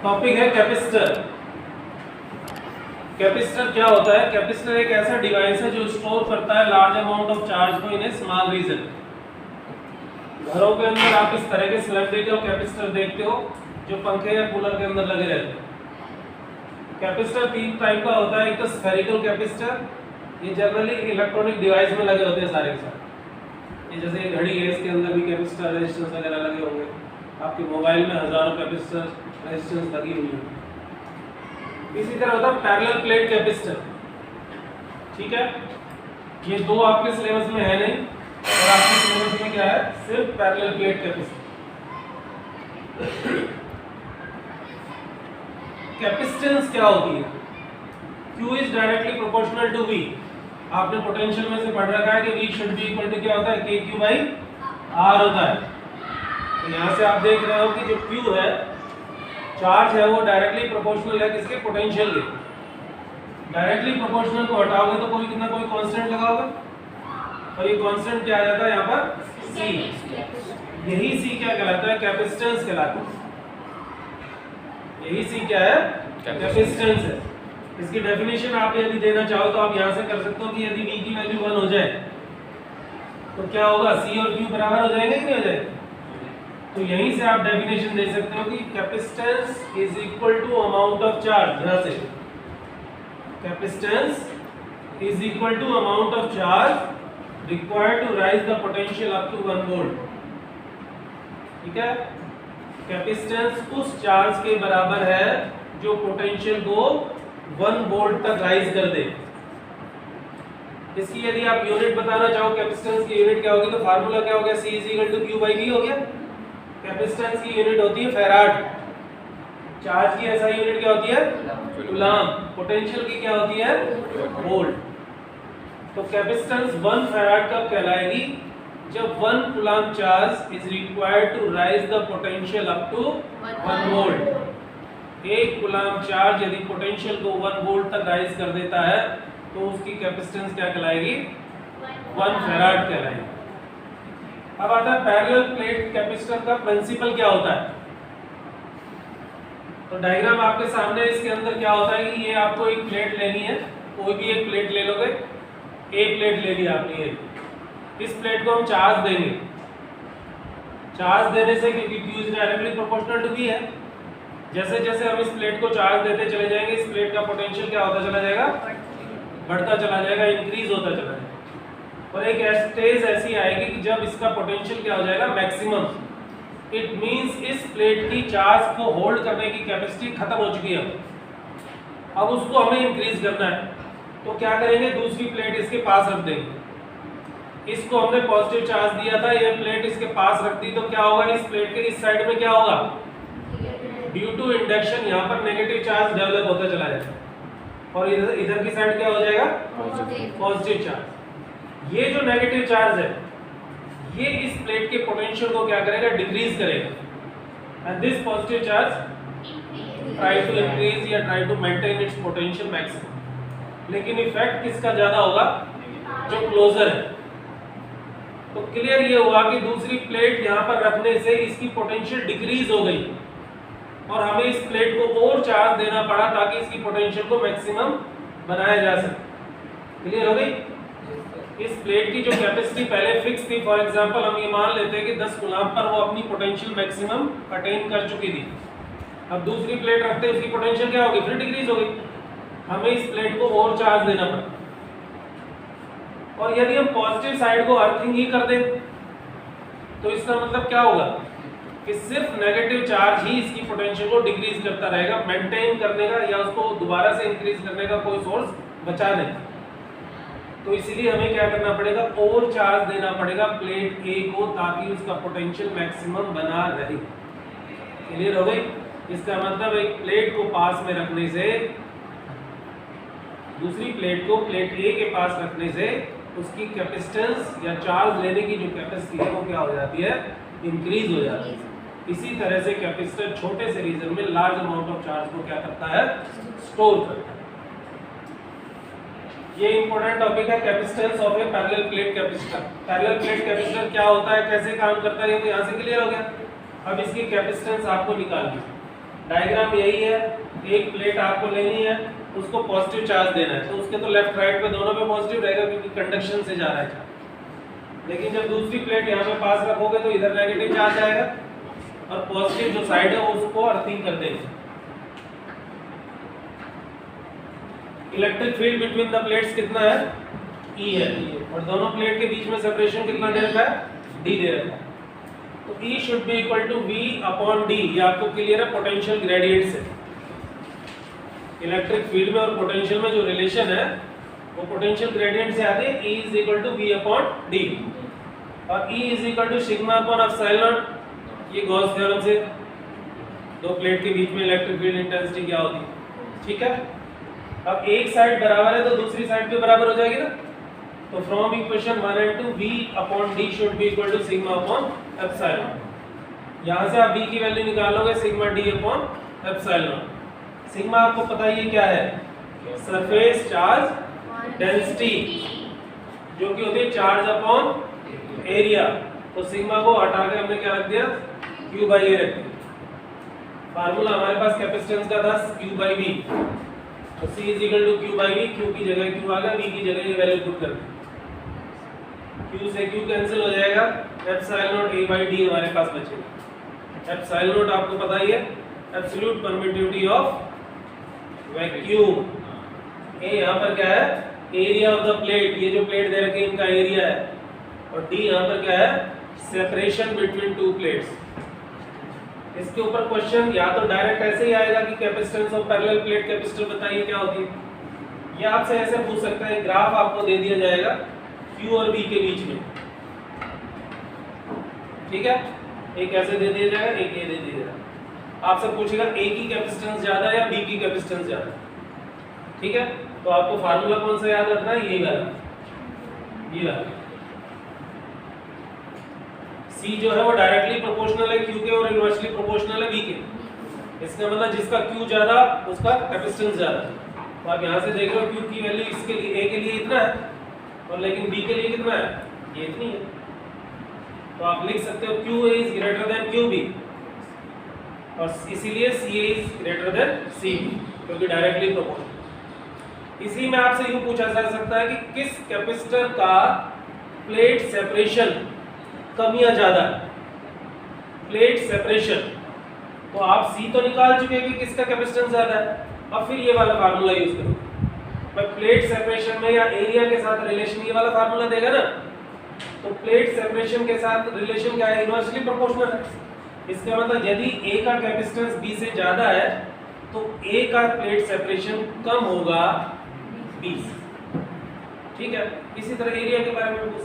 Topic है capacitor. Capacitor क्या होता है? कैपेसिटर एक ऐसा डिवाइस है जो स्टोर करता है लार्ज अमाउंट ऑफ चार्ज को इन ए स्मॉल रीजन। घरों के अंदर आप इस तरह के सिलेंड्रिकल कैपेसिटर देखते हो जो पंखे या कूलर के अंदर लगे रहते हैं। कैपेसिटर तीन टाइप का होता है। एक तो स्फेरिकल कैपेसिटर, ये जनरली इलेक्ट्रॉनिक डिवाइस में लगे होते हैं सारे के सारे। ये जैसे घड़ी है, इसके अंदर भी कैपेसिटर रेजिस्टेंस वगैरह लगे होंगे। आपके मोबाइल में हजारों कैपेसिटर रेजिस्टेंस लगी हुई है। इसी तरह होता है पैरेलल प्लेट कैपेसिटर। ठीक है, ये दो आपके सिलेबस में है नहीं, और आपके सिलेबस में क्या है? सिर्फ पैरेलल प्लेट कैपेसिटर। कैपेसिटेंस क्या होती है? Q is directly proportional to V। आपने पोटेंशियल में से पढ़ रखा है कि V should be equal to क्या होता है? KQ बाई R होता है। तो यहाँ से आप देख रहे हो कि जो Q है, चार्ज है, वो डायरेक्टली प्रोपोर्शनल है किसके? पोटेंशियल के। डायरेक्टली प्रोपोर्शनल को हटाओगे तो कोई कितना कोई कांस्टेंट लगाओगे, और ये कांस्टेंट क्या आ जाता है यहाँ पर? C। यही C क्या कहलाता है? कैपेसिटेंस कहलाता है। यही C क्या है? कैपेसिटेंस है। इसकी डेफिनेशन आप यदि देना चाहो तो आप यहाँ से कर सकते हो कि यदि V की वैल्यू 1 हो जाए तो क्या होगा? C और Q बराबर हो जाएंगे कि नहीं हो जाएंगे? तो यहीं से आप डेफिनेशन दे सकते हो कि capacitance is equal to amount of charge. यहाँ से capacitance is equal to amount of charge required to rise the potential up to 1 volt. ठीक है, कैपेसिटेंस उस चार्ज के बराबर है जो पोटेंशियल को 1 वोल्ट तक राइज कर दे। इसकी यदि आप यूनिट बताना चाहो, कैपेसिटेंस की यूनिट क्या होगी, तो फार्मूला क्या हो गया? C is equal to Q by V हो गया। कैपेसिटेंस की यूनिट होती है फैराड। चार्ज की ऐसा यूनिट क्या होती है? कूलम। पोटेंशियल की क्या होती है? वोल्ट। तो कैपेसिटेंस 1 फैराड कब कहलाएगी? जब 1 coulomb charge is required to rise the potential up to 1 volt. एक कूलम चार्ज यदि पोटेंशियल को 1 वोल्ट तक राइज कर देता है तो उसकी कैपेसिटेंस क्या कहलाएगी? 1 फैराड कहलाएगी। अब आता है पैरेलल प्लेट कैपेसिटर का प्रिंसिपल क्या होता है। तो डायग्राम आपके सामने, इसके अंदर क्या होता है कि ये आपको एक प्लेट लेनी है, कोई भी एक प्लेट ले लोगे। एक प्लेट ले ली आपने, इस प्लेट को हम चार्ज देंगे। चार्ज देने से, क्योंकि Q is directly proportional to V है, जैसे जैसे हम इस प्लेट को चार्ज देते चले जाएंगे, इस प्लेट का पोटेंशियल क्या होता चला जाएगा? बढ़ता चला जाएगा, इंक्रीज होता चला जाएगा। और एक स्टेज ऐसी आएगी कि जब इसका पोटेंशियल क्या हो जाएगा? मैक्सिमम। इट मींस इस प्लेट की चार्ज को होल्ड करने की कैपेसिटी खत्म हो चुकी है। अब उसको हमें इंक्रीज करना है, तो क्या करेंगे? दूसरी प्लेट इसके पास रख देंगे। इसको हमने पॉजिटिव चार्ज दिया था, ये प्लेट इसके पास रख दी, तो क्या होगा? इस प्लेट के इस साइड में क्या होगा? ड्यू टू इंडक्शन यहाँ पर नेगेटिव चार्ज डेवलप होता चला जाएगा, और इधर की साइड क्या हो जाएगा? Positive charge. ये जो नेगेटिव चार्ज है, ये इस प्लेट के पोटेंशियल को क्या करेगा? डिक्रीज करेगा। And this positive charge try to increase या try to maintain its potential maximum. लेकिन इफेक्ट किसका ज्यादा होगा? जो क्लोजर है। तो क्लियर ये हुआ कि दूसरी प्लेट यहाँ पर रखने से इसकी पोटेंशियल डिक्रीज हो गई, और हमें इस प्लेट को और चार्ज देना पड़ा ताकि इसकी पोटेंशियल को मैक्सिमम बनाया जा सके। क्लियर हो गई? इस प्लेट की जो कैपेसिटी पहले फिक्स थी, फॉर एग्जांपल हम ये मान लेते हैं कि 10 कूलम पर वो अपनी पोटेंशियल मैक्सिमम अटेन कर चुकी थी। अब दूसरी प्लेट रखते हैं, उसकी पोटेंशियल क्या होगी? फिर डिक्रीज हो गई। हमें इस प्लेट को और चार्ज देना पड़ा। और यदि हम पॉजिटिव साइड को अर्थिंग ही कर दें तो इसका मतलब क्या होगा? कि सिर्फ नेगेटिव चार्ज ही इसकी पोटेंशियल को डिक्रीज करता रहेगा। मेंटेन करने का या उसको दोबारा से इंक्रीज करने का कोई सोर्स बचा नहीं। तो इसलिए हमें क्या करना पड़ेगा? और चार्ज देना पड़ेगा प्लेट A को, ताकि उसका पोटेंशियल मैक्सिमम बना रहे। क्लियर हो गई? इसका मतलब एक प्लेट को पास में रखने से, दूसरी प्लेट को प्लेट A के पास रखने से उसकी कैपेसिटेंस या चार्ज लेने की जो कैपेसिटी है वो क्या हो जाती है? इंक्रीज हो जाती है। इसी तरह से कैपेसिटर छोटे से रीजन में लार्ज अमाउंट ऑफ चार्ज को क्या करता है? स्टोर करता है। ये इंपॉर्टेंट टॉपिक है, capacitance of A parallel plate capacitor. Parallel plate capacitor क्या होता है, कैसे काम करता है, ये तो यहाँ से क्लियर हो गया। अब इसकी कैपेसिटेंस आपको निकालनी है। डायग्राम यही है, एक प्लेट आपको लेनी है, उसको पॉजिटिव चार्ज देना है, तो उसके तो लेफ्ट राइट पे दोनों पे पॉजिटिव रहेगा क्योंकि कंडक्शन से जा रहा है चार्ज। लेकिन जब दूसरी प्लेट यहाँ पे पास रखोगे तो इधर नेगेटिव चार्ज आएगा और पॉजिटिव जो साइड है उसको अर्थिंग कर देंगे। Electric field between the plates कितना है, E है, और दोनों प्लेट के बीच में सेपरेशन कितना दे रखा है, D दे रखा है। तो E should be equal to V upon D, ये आपको क्लियर है पोटेंशियल ग्रेडियंट से। इलेक्ट्रिक फील्ड में और पोटेंशियल में जो रिलेशन है वो पोटेंशियल ग्रेडियंट से आते हैं, E is equal to V upon D, और E is equal to sigma upon epsilon, ये गॉस थ्योरम से दो प्लेट के बीच में इलेक्ट्रिक फील्ड इंटेंसिटी क्या होती है, ठीक है। अब एक साइड बराबर है तो दूसरी साइड भी बराबर हो जाएगी ना, तो from equation 1 and 2 V upon D should be equal to sigma upon epsilon. यहाँ से आप V की वैल्यू निकालोगे sigma D upon epsilon. Sigma आपको पता ही है क्या है, सरफेस चार्ज डेंसिटी, जो कि होती है चार्ज अपॉन एरिया। तो सिग्मा को हटा के हमने क्या रख दिया, Q बाई A रख दिया। फार्मूला हमारे पास कैपेसिटेंस का था Q बाई V, तो C is equal to Q by V, Q की जगह Q आ गया, V की जगह ये वैल्यू पुट कर दी, Q से Q कैंसिल हो जाएगा, epsilon not A by D हमारे पास बचेगा। एप्सिलॉन नॉट आपको पता ही है absolute permittivity of vacuum. A यहाँ पर क्या है, एरिया ऑफ द प्लेट, ये जो प्लेट दे रखी है इनका एरिया है, और D यहाँ पर क्या है, सेपरेशन बिटवीन टू प्लेट्स। इसके ऊपर क्वेश्चन या तो डायरेक्ट ऐसे ही आएगा कि capacitance of parallel plate capacitor बताइए क्या होती है, या आपसे ऐसे पूछ सकता है, ग्राफ आपको दे दिया जाएगा Q और B के बीच में, ठीक है, एक ऐसे दे दिया जाएगा, एक ये दे दिया जाएगा। आपसे पूछेगा A की कैपेसिटेंस ज्यादा है या B की कैपेसिटेंस ज्यादा, ठीक है। तो आपको फार्मूला कौन सा याद रखना है, ये वाला C जो है वो डायरेक्टली प्रोपोर्शनल है Q के और इनवर्सली प्रोपोर्शनल है V के। इसका मतलब जिसका Q ज्यादा उसका कैपेसिटेंस ज्यादा। तो आप यहाँ से देख रहे हो Q की वैल्यू इसके लिए A के लिए इतना है, और लेकिन B के लिए कितना है, ये इतनी है। तो आप लिख सकते हो Q is greater than QB, और इसीलिए C is greater than CB, क्योंकि डायरेक्टली प्रोपोर्शनल। इसी में आपसे यूं पूछा जा सकता है कि किस कैपेसिटर का प्लेट सेपरेशन कम या ज्यादा है, प्लेट सेपरेशन। तो आप C तो निकाल चुके हैं कि किसका कैपेसिटेंस ज्यादा है, अब फिर ये वाला फार्मूला यूज करो। पर प्लेट सेपरेशन में या एरिया के साथ रिलेशन ये वाला फार्मूला देगा ना, तो प्लेट सेपरेशन के साथ रिलेशन क्या है, इनवर्सली प्रोपोर्शनल है। इसका मतलब यदि A का कैपेसिटेंस B से ज्यादा है तो A का प्लेट सेपरेशन कम होगा B से, ठीक है। इसी तरह एरिया के बारे में पूछ